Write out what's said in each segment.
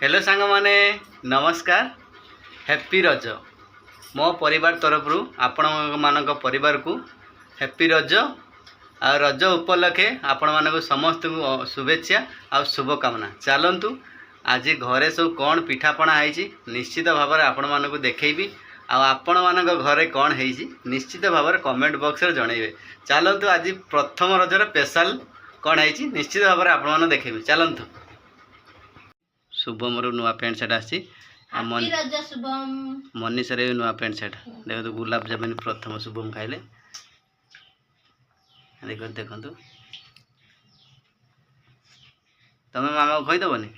Hello सांग माने नमस्कार। हैप्पी रज मो परिवार तरफ आपण मानक परिवार को हैप्पी रज आ रज उपलक्षे आपण मानक समस्त को शुभेच्छा आ शुभकामना। चलतु आज घरे सब कौन पिठापଣା है निश्चित भाव में आपण मानक देखी आपण मानक घरे कौन है निश्चित भाव में कमेंट बॉक्स रे जनइबे। चलतु आज प्रथम रजर स्पेशल कौन है निश्चित भाव में आपण मानक देखी। चलतु शुभम नुआ पैंट शर्ट आसी मनीषा रे नुआ पैंट शर्ट देखो गुलाब जामुन प्रथम शुभम खाइले देखो देखो तमें मामा को खईदबनी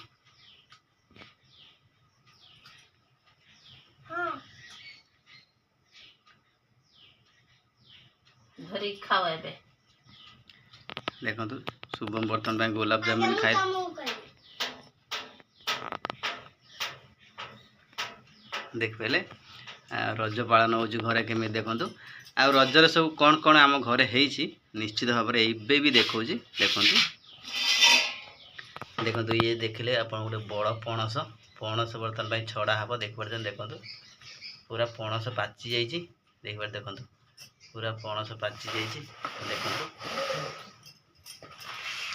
देखो शुभम बर्तन गुलाब जामुन खाए देख पे रज पालन हो घरे केमी देखु आ रजर सब कौन कौन आम घरे है निश्चित भाव में ये भी देखा देखु देखु ये देखिले आप गोटे बड़ पणस पणस बर्तमान छड़ा हम देख पार्थ देखु पूरा पणस पाची जाइए देख पार देखु पूरा पणस पाची जाइए देखु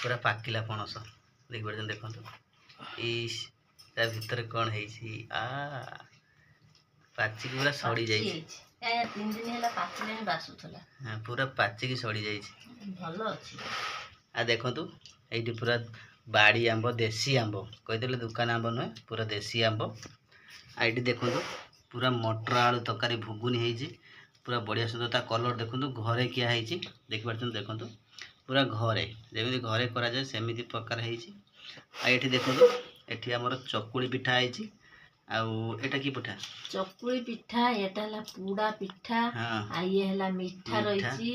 पूरा पाकिला पणस देख पार्थ देखु भीतर कौन है पाचिक पूरा सड़ी जाइए पूरा पाचिक सड़ी जाइए देखु ये पूरा बाड़ी आंब देसी आंब कहीदे दुकान आंब नुहे पूरा देसी आंब ये देखु पूरा मटर आलू तरकारी भुगुनी है पूरा बढ़िया सुंदर कलर देखु घरे किया है देख पार्थ देखु पूरा घरे जमी घरे करा जाए सेमती प्रकार है देखु ये आमर चकुली पिठा है आटा की पिठा चकुली पिठा एटा पूड़ा पिठा आ ये हला मीठा रही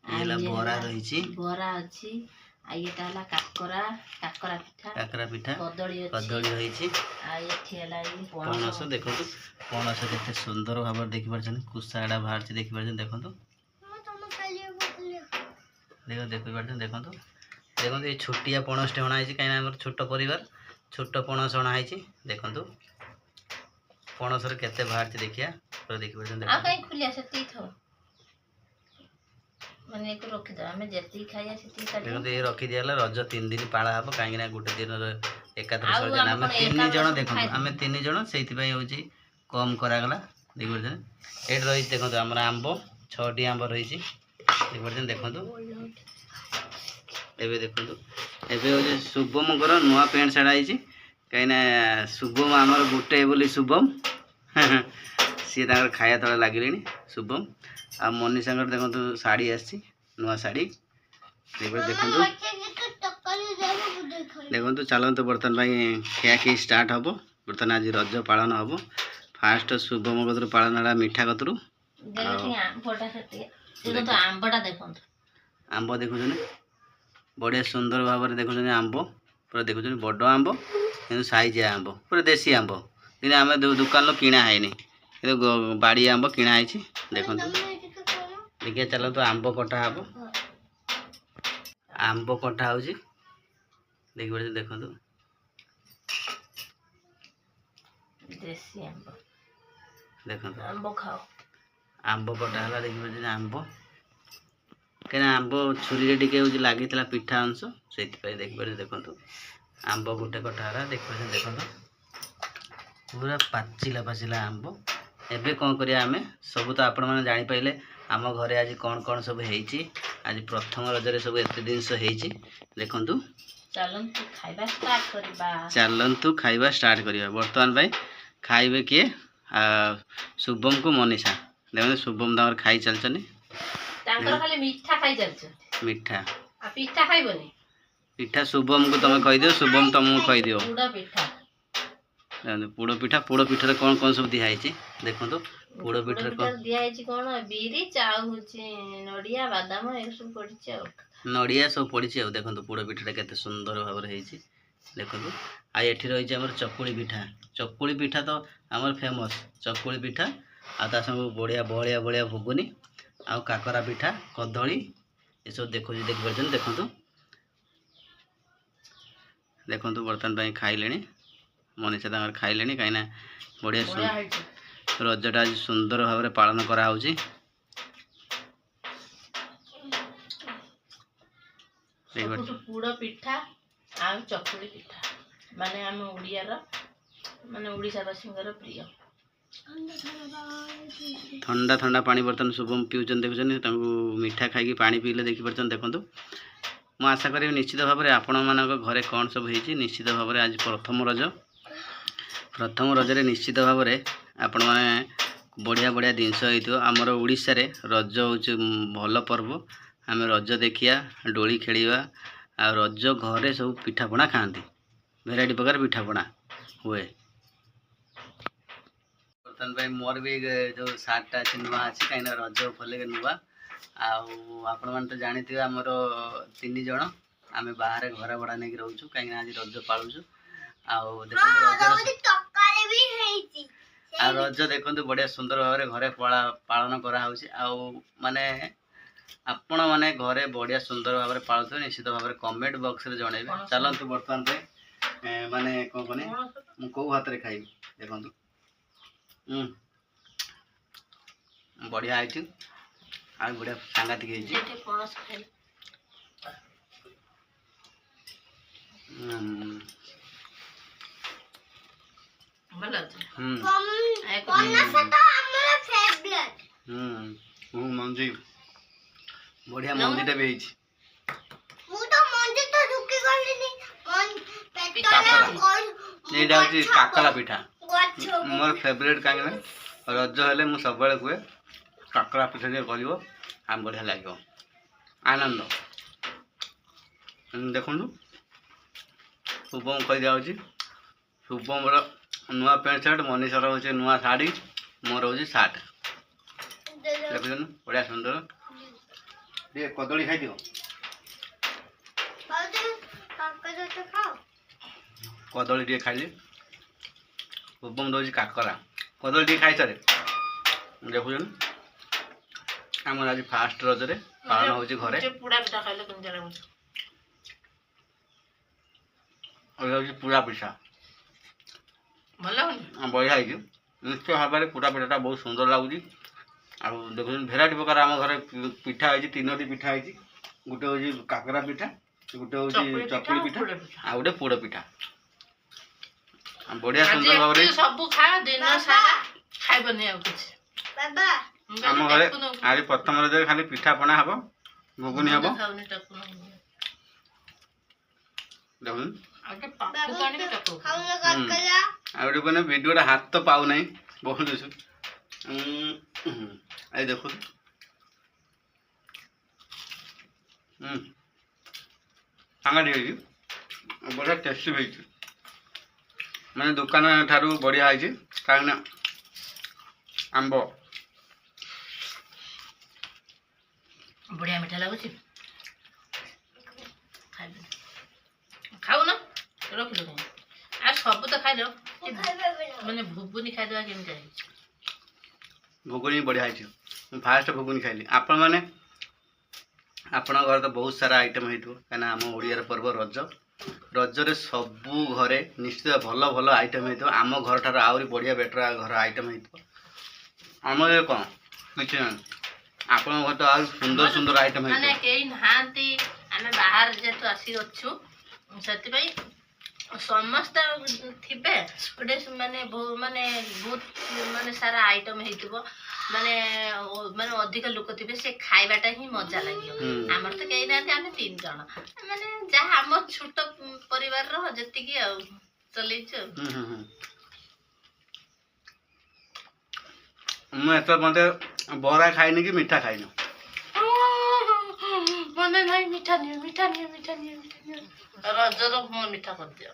बरा रही बरा अच्छी आ एटा हला काकरा काकरा पिठा कदली रही पणस देखो पणस केते सुंदर भाव देख पार्छन कुसाड़ा बाहर देख पार्छन देखो देखो देख पार्छन देखो देखो ये छोटिया पणस अणा है कहीं छोट परिवार छोट पणस अणा है देखो पणस केते बाहर देखिया पूरा देख पार्छन आ कहीं खुलिया सेती थो माने को रखि दो हमें जेती खाया सेती का देखो ये रखि दियाला रज 3 दिन पाळा हबो काहे ना गुटे दिन एकात्र सर हम 3 जण देखो हम 3 जण सेति पई होची कम करा गला देख पार्छन एट रही देखो हमर आंबो 6टी आंबो रही देख पार्छन देखो एबे देखो एबे होची शुभम कर नुआ पैंट शर्ट आइची कहीं शुभम आमर गोटे बोली शुभम सी खाया तले लगे शुभम आ मनीषा देखो शाड़ी आसी नुआ शाड़ी देखो देखो चलते बर्तमान खिया खी स्टार्ट हम बर्तमान आज रज पालन हम फास्ट शुभम कतर पालन है मीठा कतर आंब देखुन बढ़िया सुंदर भाव में देखुन आंब पूरा देखुन बड़ आंब कि साइज आंब पूरा देसी आंब कि आम दुकान किणा है बाड़ी आंब किणा है देखो देखिए चलते आंब कटा हम आंब कटा हो देखो देखो देसी आंब देखो आंब खाओ आंब कटा है देखिए आंब कहीं आंब छुरी टे लगी पिठा अंश से देख पारे देखो आंब गोटे कटा है देख पारे देखो पूरा पाचिला पाचिला आंब एबे कौन करिया आमे सब तो आपण माने जानि पाइले आम घरे आज कौन कौन सब हेची आज प्रथम रजरे सब एते दिन देखंतु चलंतु खाइबा स्टार्ट करिया वर्तमान भाई खाइबे किए शुभम को मनीषा देखो शुभम दावर खाई चलचनी तांकर खाली मीठा खाई चलछ मीठा आ पिठा खाइबनी पिठा शुभम को तुम कह दियो शुभम तुमको कह दियो पोड़ पिठा कौन कौन सब दिखाई देखो पोड़ पिठा कौन बिरी चाउ नड़िया बादाम सब पड़ी नड़िया सब पड़ी देखो पोड़ पिठा केते सुंदर भाव में देखो आई रही आम चकुली पिठा तो आमर फेमस चकुली पिठा आ संग बढ़िया बड़िया बड़िया भुगुनी आ काकरा पिठा कदली ये सब देखो देख पार्छन देखो देखो बर्तमान खाइले मनीषा तांकर खाइलेनी कहीं बढ़िया ବଢ଼ିଆ ହେଇଛି। रजटा आज सुंदर भाव में पालन कराऊँगी। ସବୁଠୁ ପୋଡ଼ ପିଠା ଆଉ ଚକୁଳି ପିଠା ମାନେ ଆମ ଓଡ଼ିଆର ମାନେ ଓଡ଼ିଶାବାସୀଙ୍କର ପ୍ରିୟ। ठंडा ठंडा पानी बर्तन शुभम पीउछन देखुछन मीठा खाई पानी पीले देखी पार्छन देखु मु आशा करी निश्चित भाव में आपण मानक घरे कौन सब होती निश्चित भाव में आज प्रथम रजरे निश्चित भाव में आपण मैंने बढ़िया बढ़िया जिनस हो आमर ओडिशा रे रज हूँ भल पर्व आम रज देखिया डोली खेलिया आ रज घरे सब पिठापଣା खाती भेराइटी प्रकार पिठापଣା हुए। बर्तमान भाई मोर भी जो सार्टा अच्छे नुआ अच्छी कहीं रज उपलक्षे नुआ आपण मैंने तो जानी आमर 3 जन आम बाहर घर भड़ा नहीं रोचु कहीं आज रज पालुचु रज देखो बढ़िया सुंदर भाव में घरे पालन कराऊँ माने आपण मैंने घरे बढ़िया सुंदर भाव में पालुवे निश्चित भाव में कमेंट बॉक्स में जनइबे। चलतु बर्तमान पे माने कौन कहने मु कौ हाथ में खाइबी देखो बढ़िया आई बढ़िया सांगातिक मंजी बढ़िया मंजीटा भी काकरा पिठा मोर फेवरेट कहीं रज हेले मु सब कहे काकरा पिठा टे कर बढ़िया लगे आनंद देखु शुभम कही दिखाऊँ शुभम नुआ पैंट शर्ट मनीषर हूँ नुआ शाढ़ी मोर हूँ सार्ट देखुन बढ़िया सुंदर ये कदली खाई दियो कदली टे खाइली शुभम दौर काकरा कदली टे खाई सारे देखुन आम आज फास्ट रजरे पालन हो घरे पूरा पिठा बढ़िया है निश्चित भाव में पूरा पिठाटा बहुत सुंदर लगुच देख भेराइटी प्रकार आम घर पिठा है 3टी पिठा है गोटे हूँ काकरा पिठा गोटे हूँ चकुली पिठा आ गोटे पोड़ पिठा बढ़िया सुंदर भाव आम घर आज प्रथम रज खाली पिठा पना हम घुगुनी हम देखुन मैंने वीडियोटा हाथ तो पाऊ ना बहुत आई देखो सांगाटी बढ़िया टेस्टी भी मैंने दुकान ठारू बढ़िया है कहीं आंब बढ़िया मीठा लगुच खाऊ ना रख लो आज सब तो खाई मैंने घुगुनी खाईदे केमी घुगुनी बढ़िया है फास्ट घुगुनी खाइली आपण मैंने आपण घर तो बहुत सारा आइटम हो कहीं आम ओडियार पर्व रज रजरे सबू घरे निश्चित भल भल आइटम हो आम घर ठार आहरी बढ़िया बेटर घर आइटम हो आम कौन किसी ना आपण घर तो आज सुंदर सुंदर आइटम हो बाहर जेतु आसी अच्छु से समस्त थे गोटे माने माने बहुत माने सारा आइटम हो माने माने अधिक लोक थे से खाइबाटा ही मजा लगे आमर तो कहीं ना आम 3 जन माने जहाँ आम छोट परिवार जी चल मुझे मत बरा खाइनी कि मीठा खाइन मन नहीं मीठा नहीं मीठा नहीं मीठा नहीं रजर मो मीठा कर दियो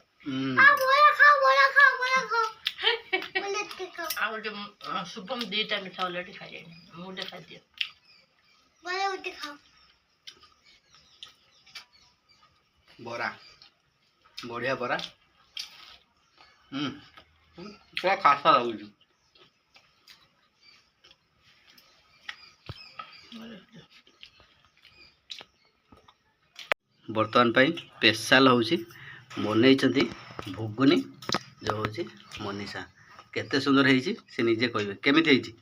शुभम 2टा मीठा अलरेडी खाई मुझे खाई दियो बरा बढ़िया बरा पूरा खासा लगुच बर्तमान स्पेशल हूँ बनई भुगुनी ହେଉଛି ମନୀଷା। କେତେ ସୁନ୍ଦର ହେଇଛି ସେ ନିଜେ କହିବେ। କେମିତି ହେଇଛି?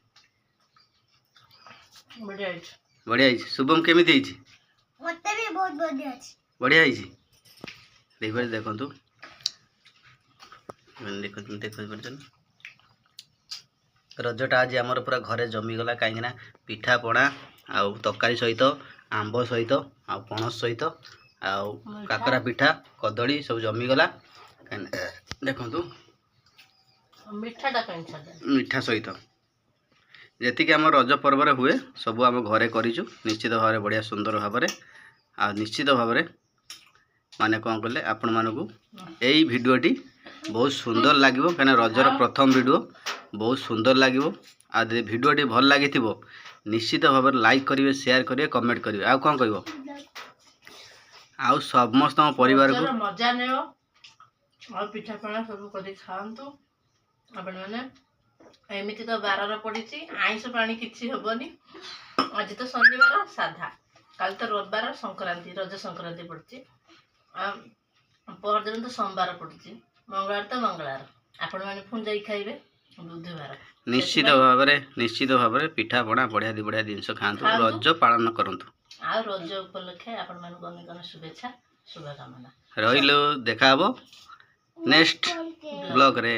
ବଢ଼ିଆ ହେଇଛି। ବଢ଼ିଆ ହେଇଛି। ଶୁଭମ କେମିତି ହେଇଛି? ମୋତେ ବି ବହୁତ ବଢ଼ିଆ ଅଛି। ବଢ଼ିଆ ହେଇଛି। ଦେଖିପାରି ଦେଖନ୍ତୁ ଦେଖିପାରୁଛନ୍ତି। ରଜଟା ଆଜି ଆମର ପୁରା ଘରେ ଜମିଗଲା, କାହିଁକିନା ପିଠାପଣା ଆଉ ତରକାରୀ ସହିତ, ଆମ୍ବ ସହିତ, ଆଉ ପଣସ ସହିତ, ଆଉ କାକରା ପିଠା, କଦଳୀ ସବୁ ଜମିଗଲା। ଦେଖନ୍ତୁ ମିଠାଟା କାହିଁ ଛାଡିଲା? ମିଠା ସହିତ ଯେତିକି ଆମ ରଜ ପର୍ବରେ ହୁଏ ସବୁ ଆମ ଘରେ କରିଛୁ ନିଶ୍ଚିତ ଭାବରେ, ବଢ଼ିଆ ସୁନ୍ଦର ଭାବରେ। ଆଉ ନିଶ୍ଚିତ ଭାବରେ ମାନେ କ'ଣ କଲେ ଆପଣମାନଙ୍କୁ ଏଇ ଭିଡ଼ିଓଟି ବହୁତ ସୁନ୍ଦର ଲାଗିବ, କାହିଁକିନା ରଜର ପ୍ରଥମ ଭିଡ଼ିଓ ବହୁତ ସୁନ୍ଦର ଲାଗିବ। ଆଉ ଯଦି ଭିଡ଼ିଓଟି ଭଲ ଲାଗିଥିବ ନିଶ୍ଚିତ ଭାବରେ ଲାଇକ୍ କରିବେ, ସେୟାର କରିବେ, କମେଣ୍ଟ କରିବେ। ଆଉ କ'ଣ କହିବ? ଆଉ ସମସ୍ତଙ୍କ ପରିବାରକୁ ରଜର ମଜା ନେବ ଆଉ ପିଠାପଣା ସବୁ କରିକି ଖାଆନ୍ତୁ ଆପଣମାନେ। ଏମିତି ତ ବାରର ପଡ଼ିଛି, ଆଇଁଷ ପାଣି କିଛି ହେବନି। ଆଜି ତ ଶନିବାର ସାଧା, କାଲି ତ ରବିବାର ସଂକ୍ରାନ୍ତି, ରଜ ସଂକ୍ରାନ୍ତି ପଡ଼ିଛି। ପରଦିନ ତ ସୋମବାର ପଡ଼ିଛି, ମଙ୍ଗଳବାର ତ ମଙ୍ଗଳବାର। ଆପଣମାନେ ପୁଣି ଯାଇକି ଖାଇବେ ବୁଧବାର। ନିଶ୍ଚିତ ଭାବରେ ପିଠାପଣା ବଢ଼ିଆ ଜିନିଷ ଖାଆନ୍ତୁ, ରଜ ପାଳନ କରନ୍ତୁ। ଆଉ ରଜ ଉପଲକ୍ଷେ ଆପଣମାନଙ୍କୁ ଅନେକ ଅନେକ ଶୁଭେଚ୍ଛା, ଶୁଭକାମନା। ରହିଲୁ, ଦେଖା ହବ ନେକ୍ସଟ ବ୍ଲଗରେ।